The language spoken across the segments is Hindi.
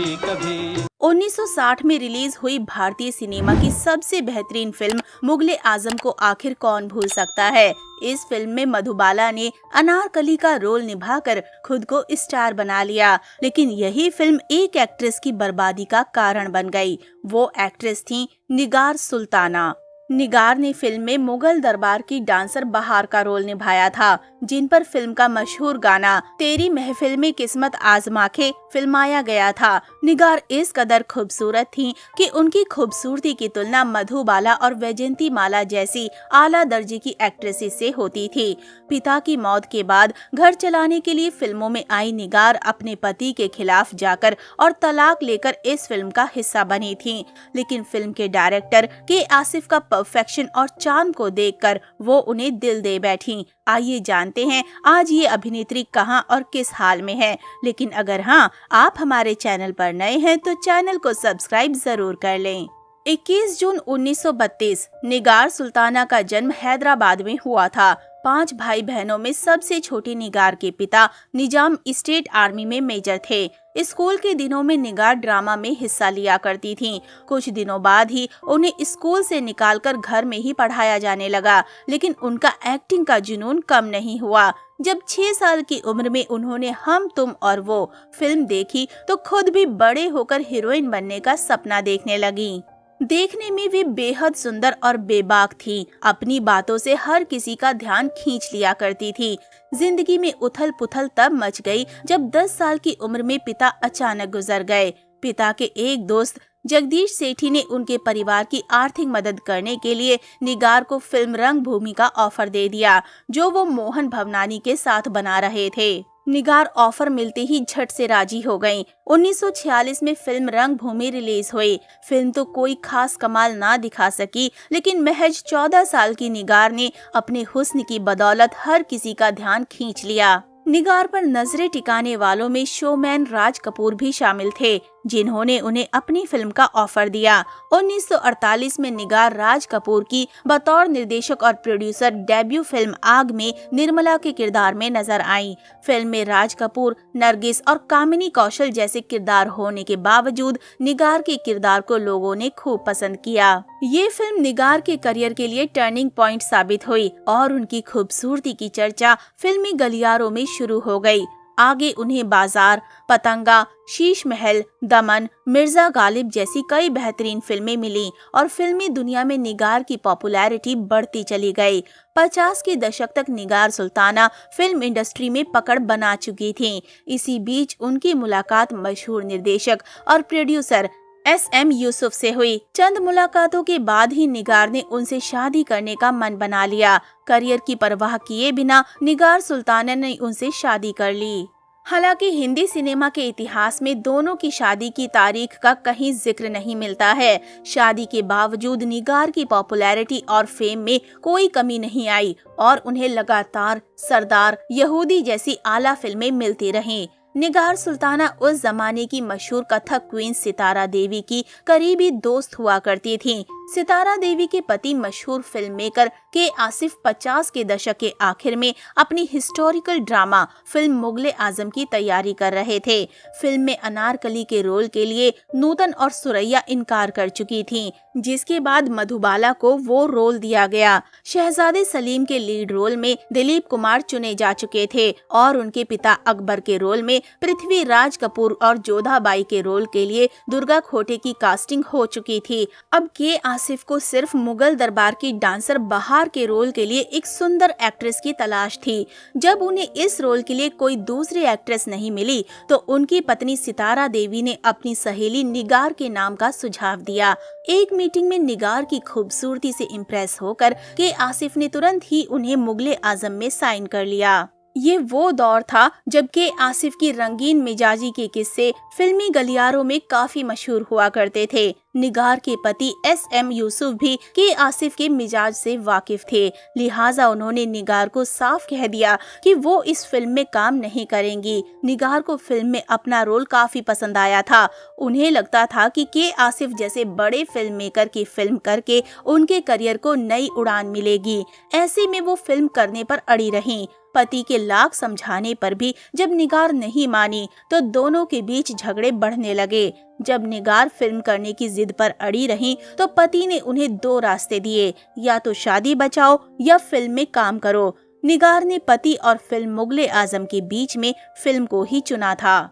कभी कभी। 1960 में रिलीज हुई भारतीय सिनेमा की सबसे बेहतरीन फिल्म मुगले आजम को आखिर कौन भूल सकता है। इस फिल्म में मधुबाला ने अनारकली का रोल निभाकर खुद को स्टार बना लिया, लेकिन यही फिल्म एक एक्ट्रेस की बर्बादी का कारण बन गई। वो एक्ट्रेस थी निगार सुल्ताना। निगार ने फिल्म में मुगल दरबार की डांसर बहार का रोल निभाया था, जिन पर फिल्म का मशहूर गाना तेरी महफिल में किस्मत आजमा के फिल्माया गया था। निगार इस कदर खूबसूरत थी कि उनकी खूबसूरती की तुलना मधुबाला और वैजयंती माला जैसी आला दर्जे की एक्ट्रेसेस से होती थी। पिता की मौत के बाद घर चलाने के लिए फिल्मों में आई निगार अपने पति के खिलाफ जाकर और तलाक लेकर इस फिल्म का हिस्सा बनी थी, लेकिन फिल्म के डायरेक्टर के आसिफ का परफेक्शन और चार्म को देखकर वो उन्हें दिल दे बैठी। आइए जानते हैं आज ये अभिनेत्री कहां और किस हाल में है। लेकिन अगर हाँ, आप हमारे चैनल पर नए हैं तो चैनल को सब्सक्राइब जरूर कर लें। 21 जून 1932 निगार सुल्ताना का जन्म हैदराबाद में हुआ था। 5 भाई बहनों में सबसे छोटी निगार के पिता निजाम स्टेट आर्मी में मेजर थे। स्कूल के दिनों में निगार ड्रामा में हिस्सा लिया करती थीं। कुछ दिनों बाद ही उन्हें स्कूल से निकालकर घर में ही पढ़ाया जाने लगा, लेकिन उनका एक्टिंग का जुनून कम नहीं हुआ। जब 6 साल की उम्र में उन्होंने हम तुम और वो फिल्म देखी तो खुद भी बड़े होकर हीरोइन बनने का सपना देखने लगी। देखने में वे बेहद सुंदर और बेबाक थी। अपनी बातों से हर किसी का ध्यान खींच लिया करती थी। जिंदगी में उथल पुथल तब मच गई जब 10 साल की उम्र में पिता अचानक गुजर गए। पिता के एक दोस्त जगदीश सेठी ने उनके परिवार की आर्थिक मदद करने के लिए निगार को फिल्म रंगभूमि का ऑफर दे दिया, जो वो मोहन भवनानी के साथ बना रहे थे। निगार ऑफर मिलते ही झट से राजी हो गयीं। 1946 में फिल्म रंगभूमि रिलीज हुई। फिल्म तो कोई खास कमाल ना दिखा सकी, लेकिन महज 14 साल की निगार ने अपने हुस्न की बदौलत हर किसी का ध्यान खींच लिया। निगार पर नजरें टिकाने वालों में शोमैन राज कपूर भी शामिल थे, जिन्होंने उन्हें अपनी फिल्म का ऑफर दिया। 1948 में निगार राज कपूर की बतौर निर्देशक और प्रोड्यूसर डेब्यू फिल्म आग में निर्मला के किरदार में नजर आई। फिल्म में राज कपूर, नरगिस और कामिनी कौशल जैसे किरदार होने के बावजूद निगार के किरदार को लोगों ने खूब पसंद किया। ये फिल्म निगार के करियर के लिए टर्निंग पॉइंट साबित हुई और उनकी खूबसूरती की चर्चा फिल्मी गलियारों में शुरू हो गई। आगे उन्हें बाजार, पतंगा, शीश महल, दमन, मिर्जा गालिब जैसी कई बेहतरीन फिल्में मिलीं और फिल्मी दुनिया में निगार की पॉपुलैरिटी बढ़ती चली गई। 50 के दशक तक निगार सुल्ताना फिल्म इंडस्ट्री में पकड़ बना चुकी थीं। इसी बीच उनकी मुलाकात मशहूर निर्देशक और प्रोड्यूसर SM यूसुफ से हुई। चंद मुलाकातों के बाद ही निगार ने उनसे शादी करने का मन बना लिया। करियर की परवाह किए बिना निगार सुल्ताना ने उनसे शादी कर ली। हालांकि हिंदी सिनेमा के इतिहास में दोनों की शादी की तारीख का कहीं जिक्र नहीं मिलता है। शादी के बावजूद निगार की पॉपुलैरिटी और फेम में कोई कमी नहीं आई और उन्हें लगातार सरदार, यहूदी जैसी आला फिल्में मिलती रहीं। निगार सुल्ताना उस जमाने की मशहूर कथक क्वीन सितारा देवी की करीबी दोस्त हुआ करती थीं। सितारा देवी के पति मशहूर फिल्म मेकर के आसिफ 50 के दशक के आखिर में अपनी हिस्टोरिकल ड्रामा फिल्म मुगले आजम की तैयारी कर रहे थे। फिल्म में अनारकली के रोल के लिए नूतन और सुरैया इनकार कर चुकी थीं, जिसके बाद मधुबाला को वो रोल दिया गया। शहजादे सलीम के लीड रोल में दिलीप कुमार चुने जा चुके थे और उनके पिता अकबर के रोल में पृथ्वीराज कपूर और जोधाबाई के रोल के लिए दुर्गा खोटे की कास्टिंग हो चुकी थी। अब के आसिफ को सिर्फ मुगल दरबार की डांसर बहार के रोल के लिए एक सुंदर एक्ट्रेस की तलाश थी। जब उन्हें इस रोल के लिए कोई दूसरी एक्ट्रेस नहीं मिली तो उनकी पत्नी सितारा देवी ने अपनी सहेली निगार के नाम का सुझाव दिया। एक मीटिंग में निगार की खूबसूरती से इम्प्रेस होकर के आसिफ ने तुरंत ही उन्हें मुगले आजम में साइन कर लिया। ये वो दौर था जब के आसिफ की रंगीन मिजाजी के किस्से फिल्मी गलियारों में काफी मशहूर हुआ करते थे। निगार के पति SM यूसुफ भी के आसिफ के मिजाज से वाकिफ थे, लिहाजा उन्होंने निगार को साफ कह दिया कि वो इस फिल्म में काम नहीं करेंगी। निगार को फिल्म में अपना रोल काफी पसंद आया था। उन्हें लगता था कि के आसिफ जैसे बड़े फिल्म मेकर की फिल्म करके उनके करियर को नई उड़ान मिलेगी। ऐसे में वो फिल्म करने पर अड़ी रहीं। पति के लाख समझाने पर भी जब निगार नहीं मानी तो दोनों के बीच झगड़े बढ़ने लगे। जब निगार फिल्म करने की जिद पर अड़ी रहीं तो पति ने उन्हें दो रास्ते दिए, या तो शादी बचाओ या फिल्म में काम करो। निगार ने पति और फिल्म मुगले आजम के बीच में फिल्म को ही चुना था।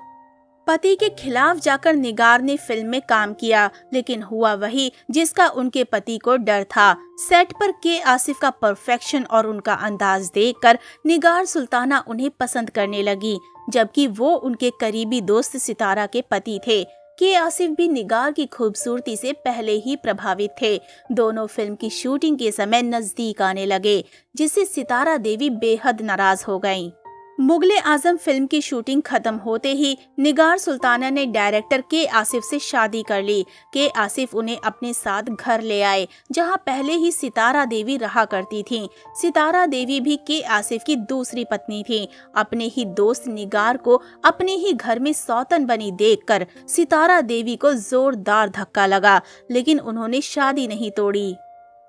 पति के खिलाफ जाकर निगार ने फिल्म में काम किया, लेकिन हुआ वही जिसका उनके पति को डर था। सेट पर के आसिफ का परफेक्शन और उनका अंदाज देखकर निगार सुल्ताना उन्हें पसंद करने लगी, जबकि वो उनके करीबी दोस्त सितारा के पति थे। के आसिफ भी निगार की खूबसूरती से पहले ही प्रभावित थे। दोनों फिल्म की शूटिंग के समय नजदीक आने लगे, जिससे सितारा देवी बेहद नाराज हो गईं। मुगले आजम फिल्म की शूटिंग खत्म होते ही निगार सुल्ताना ने डायरेक्टर के आसिफ से शादी कर ली। के आसिफ उन्हें अपने साथ घर ले आए, जहां पहले ही सितारा देवी रहा करती थीं। सितारा देवी भी के आसिफ की दूसरी पत्नी थीं। अपने ही दोस्त निगार को अपने ही घर में सौतन बनी देखकर सितारा देवी को जोरदार धक्का लगा, लेकिन उन्होंने शादी नहीं तोड़ी।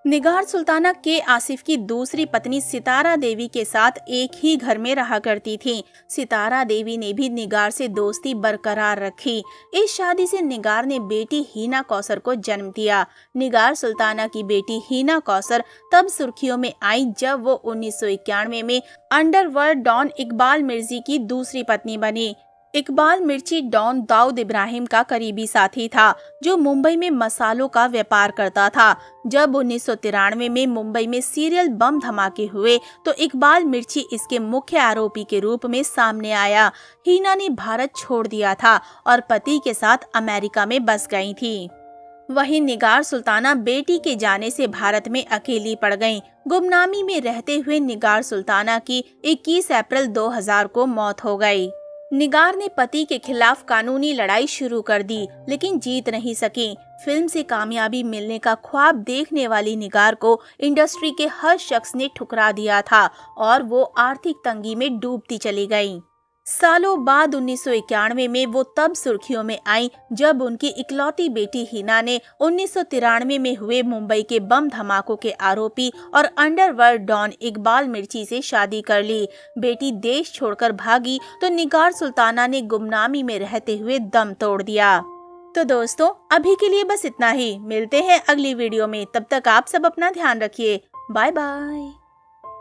निगार सुल्ताना के आसिफ की दूसरी पत्नी सितारा देवी के साथ एक ही घर में रहा करती थीं। सितारा देवी ने भी निगार से दोस्ती बरकरार रखी। इस शादी से निगार ने बेटी हीना कौसर को जन्म दिया। निगार सुल्ताना की बेटी हीना कौसर तब सुर्खियों में आई जब वो 1991 में अंडरवर्ल्ड डॉन इकबाल मिर्ची की दूसरी पत्नी बनी। इकबाल मिर्ची डॉन दाऊद इब्राहिम का करीबी साथी था, जो मुंबई में मसालों का व्यापार करता था। जब 1993 में मुंबई में सीरियल बम धमाके हुए तो इकबाल मिर्ची इसके मुख्य आरोपी के रूप में सामने आया। हीना ने भारत छोड़ दिया था और पति के साथ अमेरिका में बस गई थी। वहीं निगार सुल्ताना बेटी के जाने से भारत में अकेली पड़ गईं। गुमनामी में रहते हुए निगार सुल्ताना की 21 अप्रैल 2000 को मौत हो गई। निगार ने पति के खिलाफ कानूनी लड़ाई शुरू कर दी, लेकिन जीत नहीं सकी। फिल्म से कामयाबी मिलने का ख्वाब देखने वाली निगार को इंडस्ट्री के हर शख्स ने ठुकरा दिया था और वो आर्थिक तंगी में डूबती चली गईं। सालों बाद 1991 में वो तब सुर्खियों में आई जब उनकी इकलौती बेटी हीना ने 1993 में हुए मुंबई के बम धमाकों के आरोपी और अंडरवर्ल्ड डॉन इकबाल मिर्ची से शादी कर ली। बेटी देश छोड़कर भागी तो निगार सुल्ताना ने गुमनामी में रहते हुए दम तोड़ दिया। तो दोस्तों, अभी के लिए बस इतना ही। मिलते हैं अगली वीडियो में। तब तक आप सब अपना ध्यान रखिए। Bye bye.